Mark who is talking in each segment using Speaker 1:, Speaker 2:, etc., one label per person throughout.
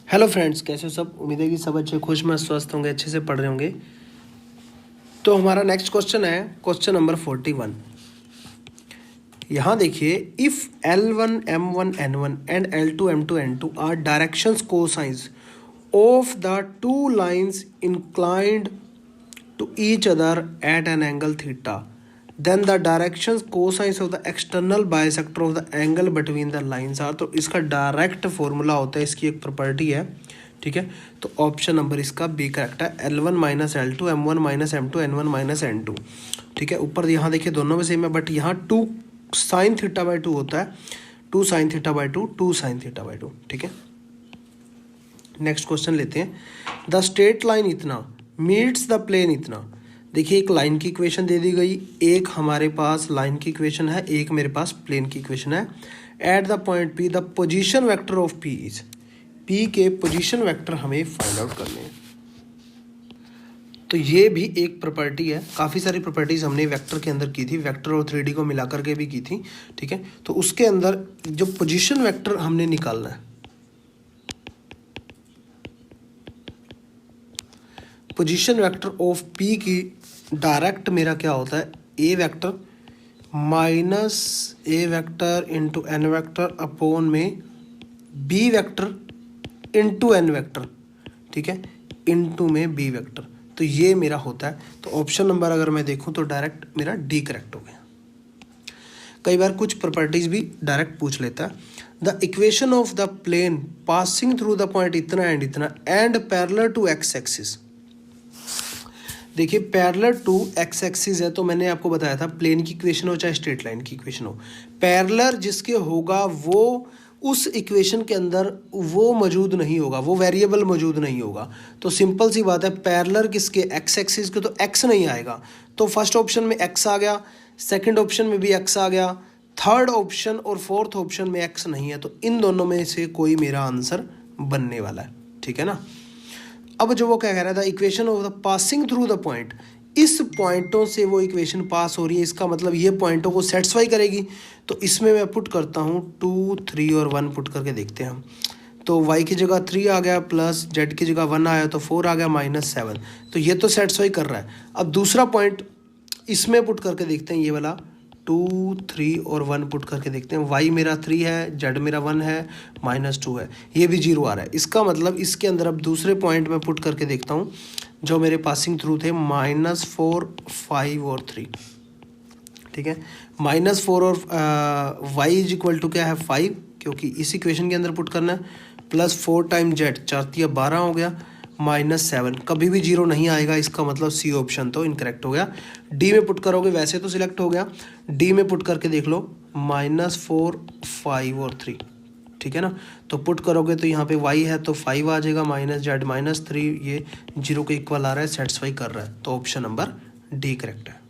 Speaker 1: Hello friends, कैसे हो सब। उम्मीद है कि सब अच्छे खुश में स्वस्थ होंगे, अच्छे से पढ़ रहे होंगे। तो हमारा नेक्स्ट क्वेश्चन है क्वेश्चन नंबर 41। यहाँ देखिए, if L1 M1 N1 and L2 M2 N2 are directions cosines of the two lines inclined to each other at an angle theta, then the directions cosines of the external bisector of the angle between the lines are। तो इसका direct formula होता है, इसकी एक property है, ठीक है। तो ऑप्शन नंबर इसका बी करेक्ट है, L1 minus L2 M1 minus M2 N1 minus N2, ठीक है। ऊपर यहाँ देखिए दोनों में सेम है, बट यहाँ 2 साइन थीटा बाई 2 होता है, 2 sine theta by 2, 2 sine theta by 2, ठीक है। नेक्स्ट क्वेश्चन लेते हैं। द स्ट्रेट लाइन इतना मीट्स द प्लेन इतना। देखिए, एक लाइन की इक्वेशन दे दी गई, एक हमारे पास लाइन की इक्वेशन है, एक मेरे पास प्लेन की इक्वेशन है। At the point P the position vector of P is. P के पोजीशन वेक्टर हमें फाइंड आउट करने हैं। तो ये भी एक प्रॉपर्टी है, काफ़ी सारी प्रॉपर्टीज हमने वेक्टर के अंदर की थी, वेक्टर और 3D को मिला करके भी की थी, ठीक है। तो उसके अंदर जो पोजीशन वेक्टर हमने निकालना है, पोजीशन वेक्टर ऑफ पी की डायरेक्ट मेरा क्या होता है, A vector minus A vector into N vector upon में B vector into N vector, ठीक है, इंटू में बी वेक्टर। तो ये मेरा होता है। तो ऑप्शन नंबर अगर मैं देखूं तो डायरेक्ट मेरा डी करेक्ट हो गया। कई बार कुछ प्रॉपर्टीज भी डायरेक्ट पूछ लेता है। The equation of the plane passing through the point इतना and parallel to x axis. देखिए, पैरेलल टू एक्स एक्सिस है, तो मैंने आपको बताया था प्लेन की इक्वेशन हो चाहे स्ट्रेट लाइन की इक्वेशन हो, पैरेलल जिसके होगा वो उस इक्वेशन के अंदर वो मौजूद नहीं होगा, वो वेरिएबल मौजूद नहीं होगा। तो सिंपल सी बात है, पैरेलल किसके, एक्स एक्सिस के, तो एक्स नहीं आएगा। तो फर्स्ट ऑप्शन में एक्स आ गया, सेकंड ऑप्शन में भी एक्स आ गया, थर्ड ऑप्शन और फोर्थ ऑप्शन में एक्स नहीं है। तो इन दोनों में से कोई मेरा आंसर बनने वाला है, ठीक है ना। अब जो वो क्या कह रहा था, equation of the passing through the point, इस पॉइंटों से वो इक्वेशन पास हो रही है, इसका मतलब ये पॉइंटों को सेटिस्फाई करेगी। तो इसमें मैं पुट करता हूँ 2, 3 और 1 पुट करके देखते हैं हम। तो y की जगह 3 आ गया, प्लस z की जगह 1 आया, तो 4 आ गया, -7। तो ये तो सेटिस्फाई कर रहा है। अब दूसरा पॉइंट इसमें पुट करके देखते हैं, ये वाला 2, 3 और 1 पुट करके देखते हैं। y मेरा 3 है, z मेरा 1 है, -2 है, ये भी 0 आ रहा है। इसका मतलब इसके अंदर अब दूसरे पॉइंट में पुट करके देखता हूँ जो मेरे पासिंग थ्रू थे, -4, 5 और 3, ठीक है। -4 और y इज इक्वल टू क्या है, 5, क्योंकि इस इक्वेशन के अंदर पुट करना है, प्लस 4 टाइम z, 4 या 12 हो गया, -7। कभी भी 0 नहीं आएगा, इसका मतलब सी ऑप्शन तो इनकरेक्ट हो गया। डी में पुट करोगे, वैसे तो सिलेक्ट हो गया, डी में पुट करके देख लो, -4, 5 और 3, ठीक है ना। तो पुट करोगे तो यहाँ पे y है तो 5 आ जाएगा, -z -3, ये 0 के इक्वल आ रहा है, सेटिस्फाई कर रहा है। तो ऑप्शन नंबर डी करेक्ट है।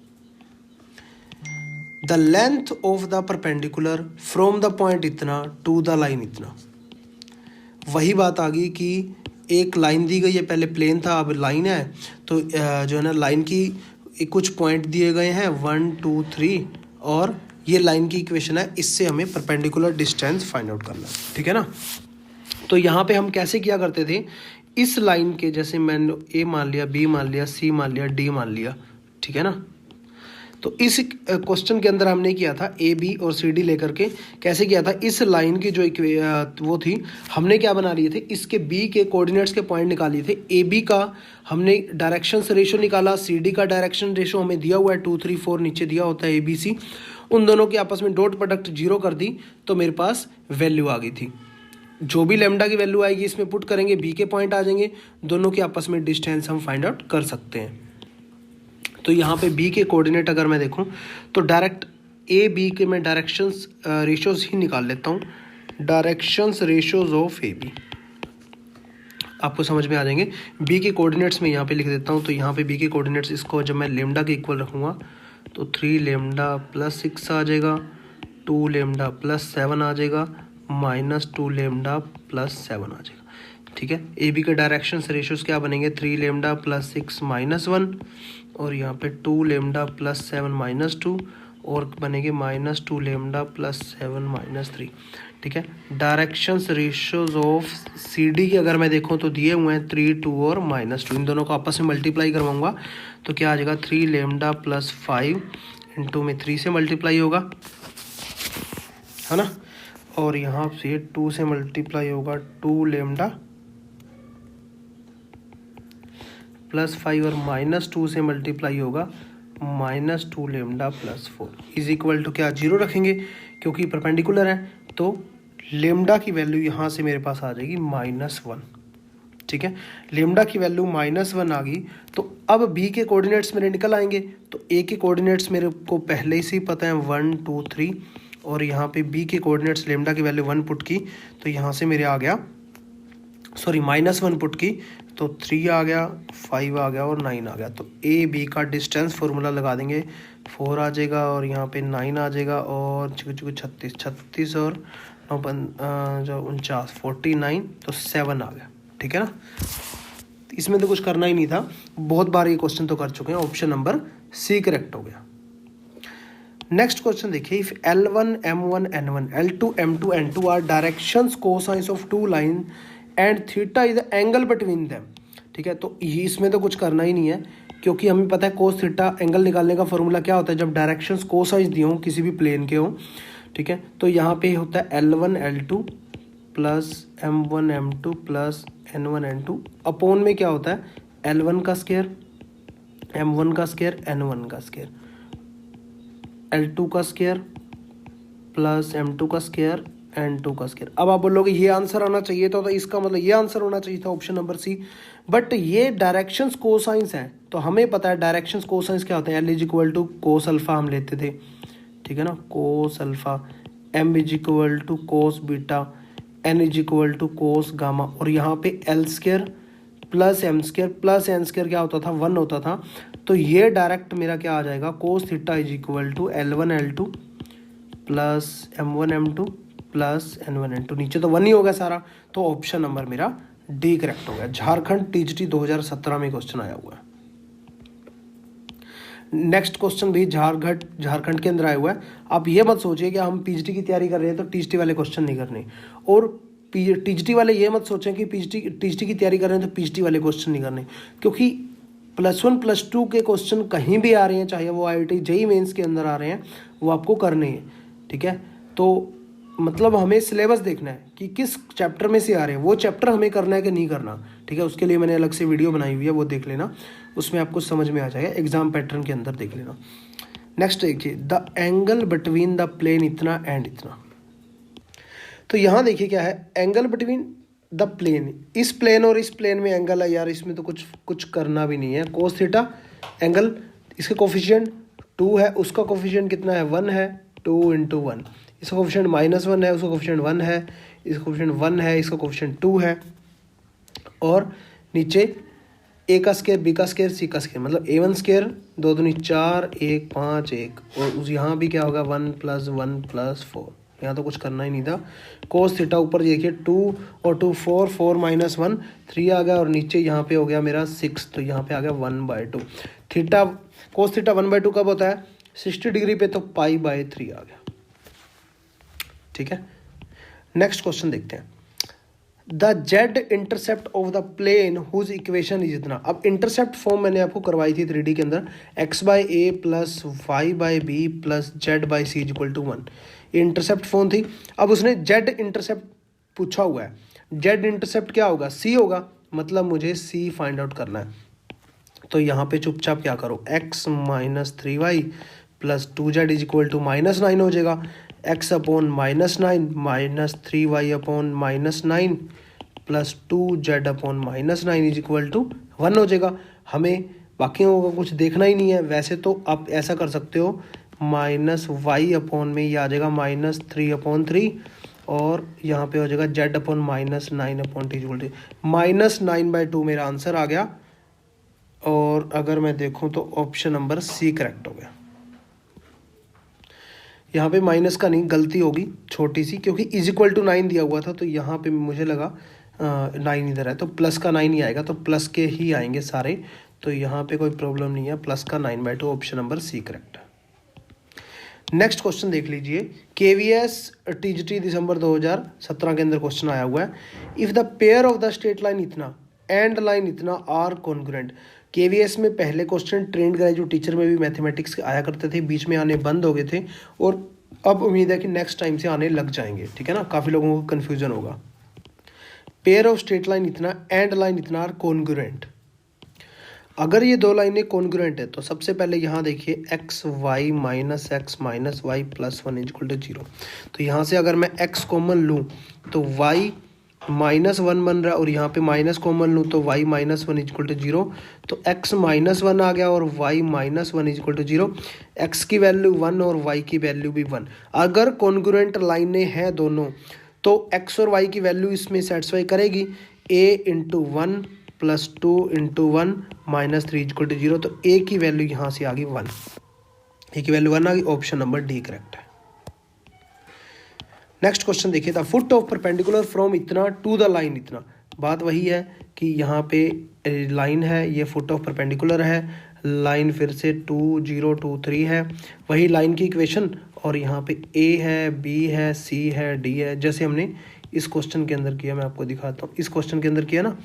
Speaker 1: The length of the perpendicular from the point इतना टू द लाइन इतना। वही बात आ गई कि एक लाइन दी गई है, पहले प्लेन था अब लाइन है, तो जो है ना लाइन की कुछ पॉइंट दिए गए हैं 1, 2, 3, और ये लाइन की इक्वेशन है, इससे हमें परपेंडिकुलर डिस्टेंस फाइंड आउट करना है, ठीक है ना। तो यहाँ पे हम कैसे किया करते थे, इस लाइन के जैसे मैंने ए मान लिया, बी मान लिया, सी मान लिया, डी मान लिया, ठीक है ना। तो इस क्वेश्चन के अंदर हमने किया था ए बी और सी डी लेकर के, कैसे किया था, इस लाइन की जो वो थी, हमने क्या बना लिए थे, इसके बी के कोऑर्डिनेट्स के पॉइंट निकाल लिए थे। ए बी का हमने डायरेक्शन रेशो निकाला, सी डी का डायरेक्शन रेशो हमें दिया हुआ है 2, 3, 4 नीचे दिया होता है ABC, उन दोनों की आपस में डॉट प्रोडक्ट 0 कर दी, तो मेरे पास वैल्यू आ गई थी। जो भी लेमडा की वैल्यू आएगी इसमें पुट करेंगे, बी के पॉइंट आ जाएंगे, दोनों के आपस में डिस्टेंस हम फाइंड आउट कर सकते हैं। तो यहाँ पे बी के कोऑर्डिनेट अगर मैं देखूँ तो डायरेक्ट ए बी के मैं डायरेक्शंस रेशोज ही निकाल लेता हूँ, directions ratios of A B, आपको समझ में आ जाएंगे। बी के कोऑर्डिनेट्स में यहाँ पे लिख देता हूँ। तो यहाँ पे बी के कोऑर्डिनेट्स, इसको जब मैं लेमडा के इक्वल रखूँगा तो 3 लेमडा + 6 आ जाएगा, 2 लेमडा + 7 आ जाएगा, -2 लेमडा + 7 आ जाएगा, ठीक है। ए बी के डायरेक्शन रेशोज क्या बनेंगे, 3 लेमडा + 6 -1, और यहाँ पे 2 लेमडा + 7 -2, और बनेंगे -2 लेमडा + 7 -3, ठीक है। Directions ratios of C D की अगर मैं देखूँ तो दिए हुए हैं 3, 2 और -2, इन दोनों को आपस में मल्टीप्लाई करवाऊँगा तो क्या आ जाएगा 3 लेमडा प्लस 5 इंटू में 3 से मल्टीप्लाई होगा, है ना, और यहाँ से 2 से मल्टीप्लाई होगा 2 लेमडा प्लस 5 और -2 से मल्टीप्लाई होगा -2 lambda plus 4 is equal to क्या 0 रखेंगे क्योंकि परपेंडिकुलर है, तो लेमडा की वैल्यू यहाँ से मेरे पास आ जाएगी -1, ठीक है। लेमडा की वैल्यू -1 आ गई, तो अब बी के कोऑर्डिनेट्स मेरे निकल आएंगे, तो ए के कोऑर्डिनेट्स मेरे को पहले से ही पता है 1, 2, 3, और यहाँ पे बी के कोऑर्डिनेट्स लेमडा की वैल्यू 1 पुट की तो यहाँ से मेरे आ गया, सॉरी -1 पुट की तो 3 आ गया, 5 आ गया और 9 आ गया। तो ए बी का डिस्टेंस फार्मूला लगा देंगे, 4 आ जाएगा और यहाँ पे 9 आ जाएगा और 36 और 49 49 तो 7 आ गया, ठीक है ना। इसमें तो कुछ करना ही नहीं था, बहुत बार ये क्वेश्चन तो कर चुके हैं, ऑप्शन नंबर सी करेक्ट हो गया। नेक्स्ट क्वेश्चन देखिए, if L1 M1 N1 L2 M2 N2 are directions cosines of two line and theta is the angle between them, ठीक है। तो ये इसमें तो कुछ करना ही नहीं है क्योंकि हमें पता है कोस थीटा एंगल निकालने का फॉर्मूला क्या होता है जब डायरेक्शंस कोसाइंस दिए हों किसी भी प्लेन के हों, ठीक है। तो यहाँ पे होता है L1 L2 plus M1 M2 plus N1 N2 upon में क्या होता है L1 का स्क्वायर M1 का स्क्वायर N1 का स्क्वायर L2 का स्क्वायर प्लस M2 का स्क्वायर N2 का स्क्वायर। अब आप बोलोगे ये आंसर आना चाहिए था, तो इसका मतलब ये आंसर होना चाहिए था ऑप्शन नंबर सी, बट ये डायरेक्शंस कोसाइंस है तो हमें पता है डायरेक्शंस कोसाइंस क्या होते हैं, L is equal to cos alpha हम लेते थे, ठीक है ना, cos alpha, M is equal to cos beta, N is equal to cos gamma, और यहाँ पे L square plus M square plus N square क्या होता था 1 होता था, तो ये डायरेक्ट मेरा क्या आ जाएगा cos theta is equal to L1 L2 plus M1 M2 plus N1 N2, नीचे तो 1 ही होगा सारा, तो ऑप्शन नंबर मेरा डी करेक्ट हो गया। झारखंड टीजीटी 2017 में क्वेश्चन आया हुआ है। नेक्स्ट क्वेश्चन भी झारखंड के अंदर आया हुआ है। आप ये मत सोचिए कि हम पीजीटी की तैयारी कर रहे हैं तो टीजीटी वाले क्वेश्चन नहीं करने, और टीजीटी वाले ये मत सोचें कि टीजीटी की तैयारी कर रहे हैं तो पीजीटी वाले क्वेश्चन नहीं करने, क्योंकि +1 +2 के क्वेश्चन कहीं भी आ रहे हैं, चाहे वो IIT JEE मेंस के अंदर आ रहे हैं, वो आपको करने हैं, ठीक है। तो मतलब हमें सिलेबस देखना है कि किस चैप्टर में से आ रहे हैं, वो चैप्टर हमें करना है कि नहीं करना, ठीक है। उसके लिए मैंने अलग से वीडियो बनाई हुई है, वो देख लेना, उसमें आपको समझ में आ जाएगा, एग्जाम पैटर्न के अंदर देख लेना। नेक्स्ट देखिए, the angle between the plane इतना एंड इतना, तो यहाँ देखिए क्या है, एंगल बिटवीन द प्लेन, इस प्लेन और इस प्लेन में एंगल है यार, इसमें तो कुछ करना भी नहीं है। कोस थीटा एंगल, इसका कोफिशिएंट 2 है, उसका कोफिशिएंट कितना है 1 है, 2 × 1, इसका कोफिशिएंट -1 है, उसका कोफिशिएंट 1 है, इसका कोफिशिएंट 1 है, इसका कोफिशिएंट 2 है, और नीचे ए का स्क्वायर, बी का स्क्वायर, सी का स्क्वायर, मतलब A1 स्क्वायर 2 दूनी 4 1 5 1, और उस यहाँ भी क्या होगा 1 + 1 + 4, यहाँ तो कुछ करना ही नहीं था। कोस थीटा ऊपर देखिए 2 और 2 4 4 - 1 3 आ गया, और नीचे यहाँ पे हो गया मेरा 6, तो यहाँ पे आ गया 1/2। थीटा कोस थीटा 1/2 कब होता है 60 डिग्री पे, तो π/3 आ गया, ठीक है। नेक्स्ट क्वेश्चन देखते हैं, the Z intercept of the plane whose equation is इतना। अब इंटरसेप्ट फॉर्म मैंने आपको करवाई थी 3D के अंदर, x/a + y/b + z/c = 1, ये इंटरसेप्ट फॉर्म थी। अब उसने जेड इंटरसेप्ट पूछा हुआ है, जेड इंटरसेप्ट क्या होगा c होगा, मतलब मुझे c फाइंड आउट करना है। तो यहाँ पे चुपचाप क्या करो, x - 3y + 2z = -9 हो जाएगा, x/-9 - 3y/-9 + 2z/-9 = 1 हो जाएगा। हमें बाकियों का कुछ देखना ही नहीं है। वैसे तो आप ऐसा कर सकते हो, -y/में ये आ जाएगा -3/3, और यहाँ पे हो जाएगा z/-9/t -9/2 मेरा आंसर आ गया। और अगर मैं देखूँ तो ऑप्शन नंबर सी करेक्ट हो गया। यहाँ पे माइनस का नहीं, गलती होगी छोटी सी, क्योंकि = 9 दिया हुआ था, तो यहाँ पे मुझे लगा 9 इधर है, तो प्लस का 9 ही आएगा, तो प्लस के ही आएंगे सारे, तो यहाँ पे कोई प्रॉब्लम नहीं है, प्लस का 9/2 ऑप्शन नंबर सी करेक्ट है। नेक्स्ट क्वेश्चन देख लीजिए, KVS TGT दिसंबर 2017 के अंदर क्वेश्चन आया हुआ है। If the pair of the straight line इतना एंड लाइन इतना आर कॉन्ग्रुएंट। KVS में पहले क्वेश्चन ट्रेंड ग्रेजुएट टीचर में भी मैथमेटिक्स आया करते थे, बीच में आने बंद हो गए थे और अब उम्मीद है कि नेक्स्ट टाइम से आने लग जाएंगे, ठीक है ना, काफ़ी लोगों को कन्फ्यूजन होगा। पेयर ऑफ स्ट्रेट लाइन इतना एंड लाइन इतना आर कॉन्ग्रुएंट। अगर ये दो लाइनें कॉन्ग्रुएंट है तो सबसे पहले यहाँ देखिए X Y minus X minus Y plus 1 equal to 0। तो यहाँ से अगर मैं x कॉमन लूँ तो y -1 बन रहा है और यहाँ पे माइनस कॉमन लूँ तो y -1 इक्वल टू 0। तो x -1 आ गया और y -1 इक्वल टू 0। x की वैल्यू 1 और y की वैल्यू भी 1। अगर कॉन्ग्रुएंट लाइनें हैं दोनों तो x और y की वैल्यू इसमें सेटिस्फाई करेगी। a into 1 plus 2 into 1 minus 3 equal to 0। तो a की वैल्यू यहाँ से आ गई 1, a की वैल्यू 1 आ गई। ऑप्शन नंबर डी करेक्ट है। नेक्स्ट क्वेश्चन देखिए, the foot of perpendicular from इतना टू द लाइन इतना। बात वही है कि यहाँ पे लाइन है, ये फुट ऑफ परपेंडिकुलर है, लाइन फिर से 2 0 2 3 है, वही लाइन की इक्वेशन। और यहाँ पे a है, b है, c है, d है, जैसे हमने इस क्वेश्चन के अंदर किया। मैं आपको दिखाता हूँ, इस क्वेश्चन के अंदर किया ना,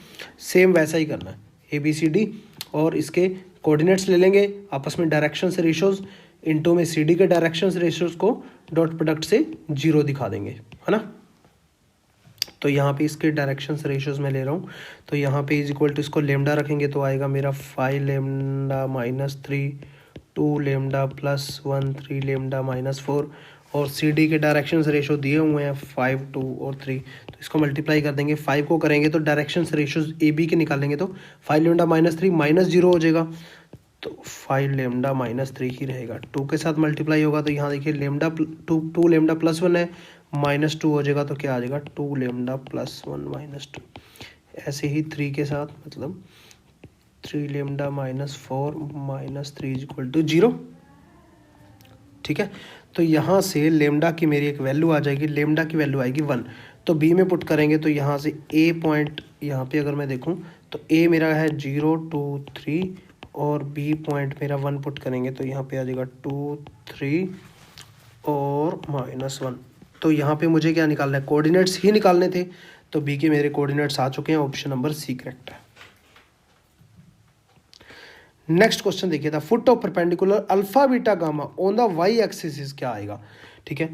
Speaker 1: सेम वैसा ही करना है, a b c d और इसके कोऑर्डिनेट्स ले लेंगे, आपस में डायरेक्शन से रेशियोज, इनटू में सी डी के direction ratios co dot product से 0 दिखा देंगे, है ना। तो यहाँ पे इसके डायरेक्शन रेशियोज में ले रहा हूँ, तो यहाँ पे इज इक्वल टू इसको लेमडा रखेंगे तो आएगा मेरा 5 lambda minus 3, 2 lambda plus 1, 3 lambda minus 4 और सी डी के डायरेक्शन रेशियो दिए हुए हैं 5, 2 और 3। तो इसको मल्टीप्लाई कर देंगे, 5 को करेंगे तो डायरेक्शन रेशियोज ए बी के निकालेंगे तो 5 लेमडा माइनस 3 माइनस 0 हो जाएगा, तो 5 लेमडा माइनस 3 ही रहेगा। 2 के साथ मल्टीप्लाई होगा तो यहाँ देखिए लेमडा 2 लेमडा प्लस 1 है, माइनस 2 हो जाएगा तो क्या आ जाएगा 2 लेमडा प्लस 1 माइनस 2। ऐसे ही 3 के साथ मतलब 3 lambda minus 4 minus 3 equal to 0, ठीक है। तो यहाँ से लेमडा की मेरी एक वैल्यू आ जाएगी, लेमडा की वैल्यू आएगी 1। तो बी में पुट करेंगे तो यहाँ से ए पॉइंट, यहाँ पे अगर मैं देखूँ तो ए मेरा है 0 2 3 और बी पॉइंट मेरा 1 पुट करेंगे तो यहाँ पे आ जाएगा 2 3 और -1। तो यहाँ पे मुझे क्या निकालना है, कोऑर्डिनेट्स ही निकालने थे, तो बी के मेरे कोऑर्डिनेट्स आ चुके हैं। ऑप्शन नंबर सी करेक्ट है। नेक्स्ट क्वेश्चन देखिए, the foot of perpendicular alpha beta gamma on the Y axis क्या आएगा, ठीक है।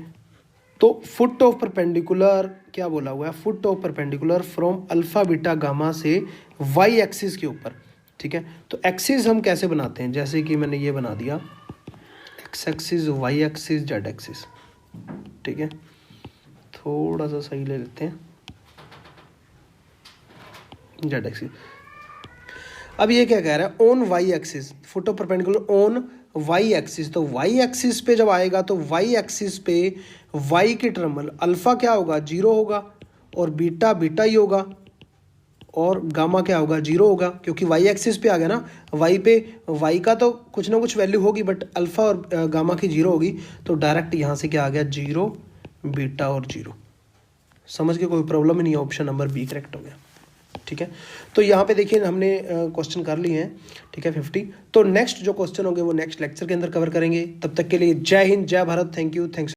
Speaker 1: तो फुट ऑफ परपेंडिकुलर क्या बोला हुआ है, foot of perpendicular from alpha beta gamma से वाई एक्सिस के ऊपर, ठीक है। तो एक्सिस हम कैसे बनाते हैं, जैसे कि मैंने ये बना दिया X axis, Y axis, Z axis, ठीक है। थोड़ा सा सही ले लेते हैं, जेड एक्सिस। अब ये क्या कह रहा है, on Y axis, foot of perpendicular on Y axis. तो वाई एक्सिस पे जब आएगा तो वाई एक्सिस पे वाई की टर्म अल्फा क्या होगा 0 होगा और बीटा बीटा ही होगा और गामा क्या होगा 0 होगा, क्योंकि वाई एक्सिस पे आ गया ना, वाई पे वाई का तो कुछ ना कुछ वैल्यू होगी बट अल्फा और गामा की 0 होगी। तो डायरेक्ट यहाँ से क्या आ गया 0 बीटा और 0। समझ के कोई प्रॉब्लम ही नहीं है, ऑप्शन नंबर बी करेक्ट हो गया, ठीक है। तो यहाँ पे देखिए हमने क्वेश्चन कर लिए हैं, ठीक है 50। तो नेक्स्ट जो क्वेश्चन होंगे वो नेक्स्ट लेक्चर के अंदर कवर करेंगे। तब तक के लिए जय हिंद, जय भारत, थैंक यू, थैंक्स।